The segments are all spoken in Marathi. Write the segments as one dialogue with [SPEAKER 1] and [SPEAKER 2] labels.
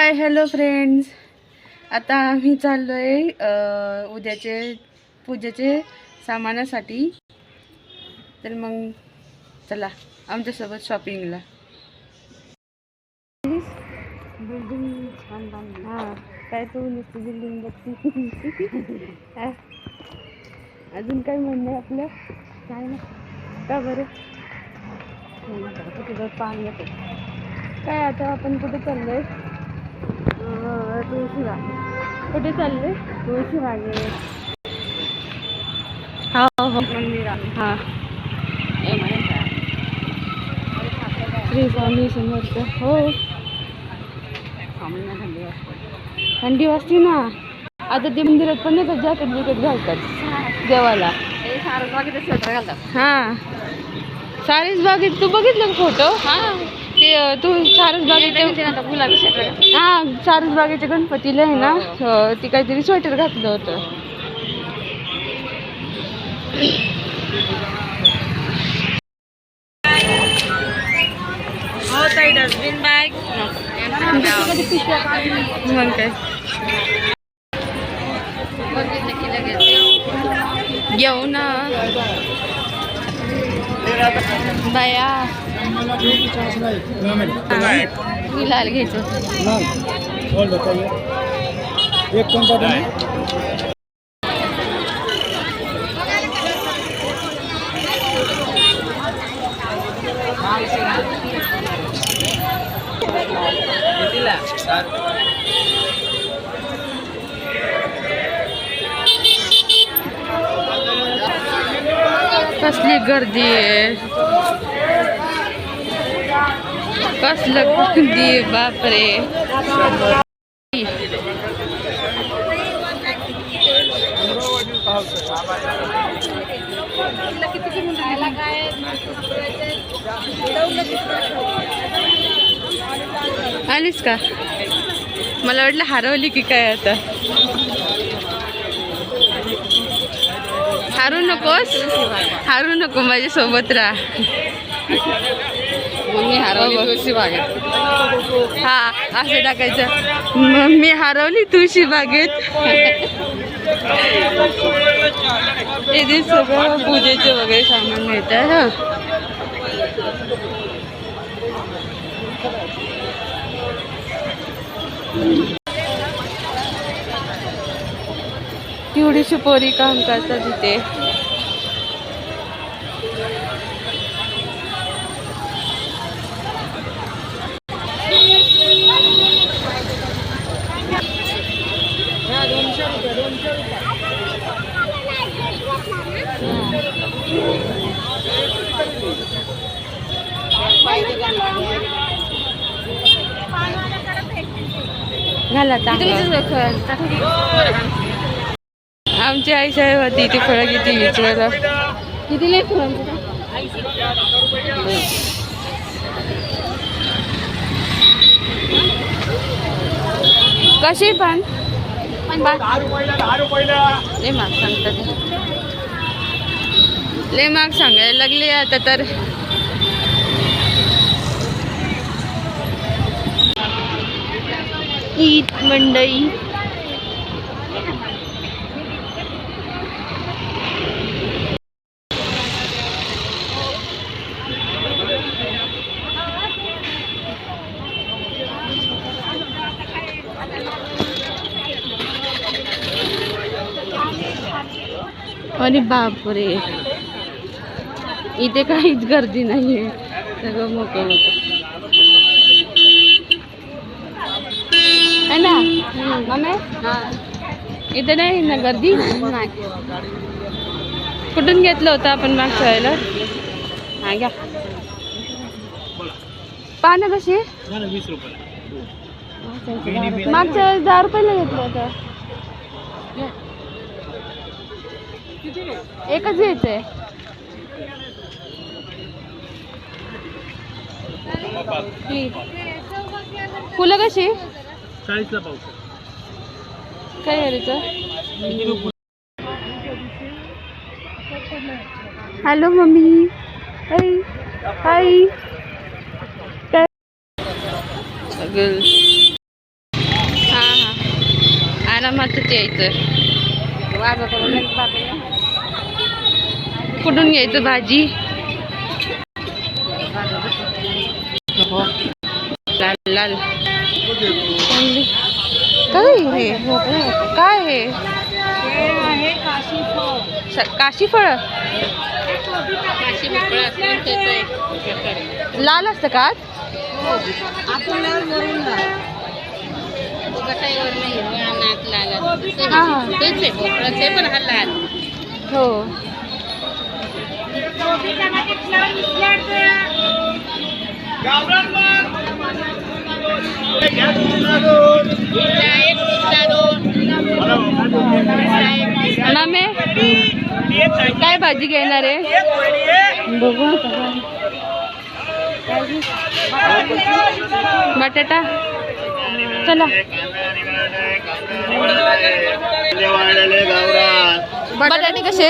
[SPEAKER 1] हाय हॅलो फ्रेंड्स, आता आम्ही चाललो आहे उद्याचे पूजेचे सामानासाठी. तर मग चला आमच्यासोबत शॉपिंगला. बिल्डिंग छान बांधली. हां, काय तू नुसती बिल्डिंग बघती. अजून काय म्हणणं आहे आपलं? काय ना का बरं कुठे पाणी येते काय? आता आपण कुठे चाललोय? तुळशीबाग. कुठे चालले? तुळशीबागे. हो हो मंदिर. हां, श्री स्वामी समर्थ. हो, थंडी वाजते ना. आता ते मंदिरात पण नाही का जॅकेट बिकेट घालतात देवाला. हां, सारसबागेत तू बघितलं का फोटो? हां, ते तू सारसबागेचे गुलाबी स्वेटर. हां, सारसबागेच्या गणपतीला आहे ना, ती काहीतरी स्वेटर घातलं होतं. हो ताई, डस्टबिन बॅग मग काय घेऊ ना बाया. गुलाल घ्यायचं. कसली गर्दी आहे, कसलं गर्दी, बापरे. आलीस का? मला वाटलं हरवली की काय. आता हारू नकोस, हारू नको, माझ्या सोबत राहा. मम्मी हरवली तुळशीबागेत. हा, असं टाकायचं, मम्मी हरवली तुळशीबागेत. इथे सगळं पूजेचं वगैरे सामान मिळतं. हा, तेवढीशी पोरी काम करतात तिथे. घाला आमची आई साहेब होती ती फळं किती विचारायला किती लई कशी पण लय माग सांगतात, लय माग सांगायला लागले आता तर. ईद मंडई आणि बापरे, इथे काहीच गर्दी नाहीये, सगळं मोकळं मोकळं है ना मम्मी. इथे नाही ना गर्दी. कुठून घेतलं होतं आपण मागच्या वेळेला? हा घ्या. पानं कशी? 20 रुपये. मागच्या वेळेस 10 रुपयाला घेतलं होतं. एकच घ्यायचंय. फुलं कशी? 40ला पाव. काय करायचं? Hello mummy. Hi hi. काय आरामातच यायचं. कुठून घ्यायचं भाजी? लाल लाल काय हे? काय हे? काशी फळ. लाल असतं का? हो. मामे काय भाजी घेणार आहे? बघू बटाटा. चला बटाटे कसे?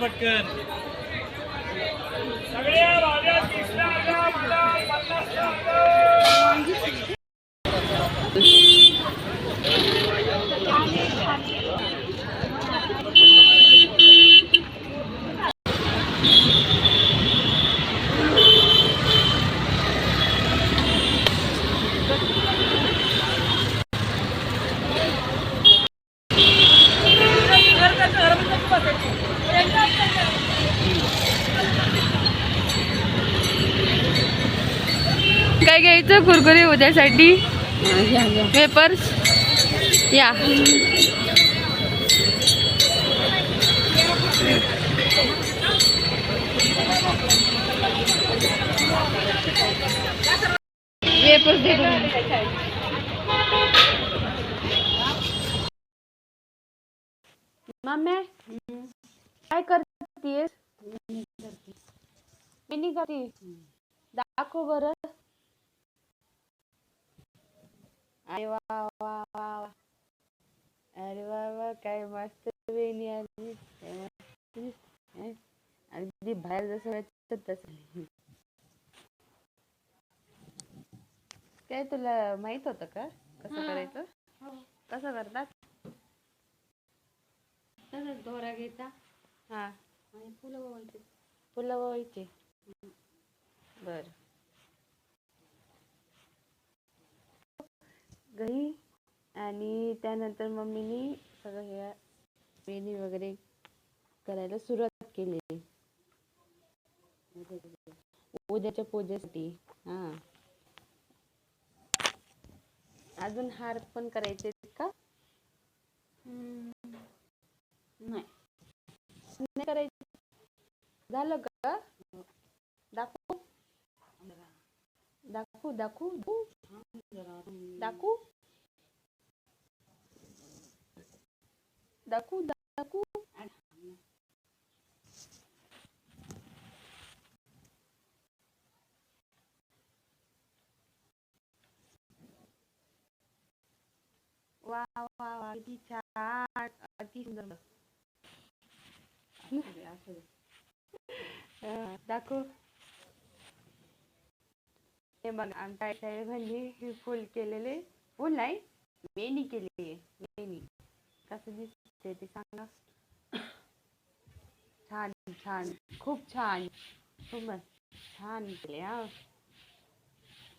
[SPEAKER 2] पटकन
[SPEAKER 1] काय घ्यायचं? कुरकुरे उद्यासाठी पेपर्स या. पेपर्स दे. मम्मी काय करतेस? मी करते. दाखव बरं. अरे वा वा वा. अरे वा वा काय मस्त वेणी आली. अगदी बाहेर जसं तसं. काय तुला माहित होतं का कसं करायचं? कसं करतात? दोरा घ्यायचा. हा. फुलं ववायचे. बर. गही आणि त्यानंतर मम्मीनी सगळं ह्या वेणी वगैरे करायला सुरुवात केली उद्याच्या पूजेसाठी. हा. अजून हार पण करायचे का? नाही करायचे. झालं का? दाखवू दाखवू दाखवू दाखवू दाखवू दाखवू. वा वा वा किती छान. अति सुंदर. दाखव. हे बघ आमच्या साहेबांनी फुल केलेले. फुल नाही वेणी केली. वेणी कसं दिसते ते सांगा. छान छान खूप छान. खूप छान केले. हा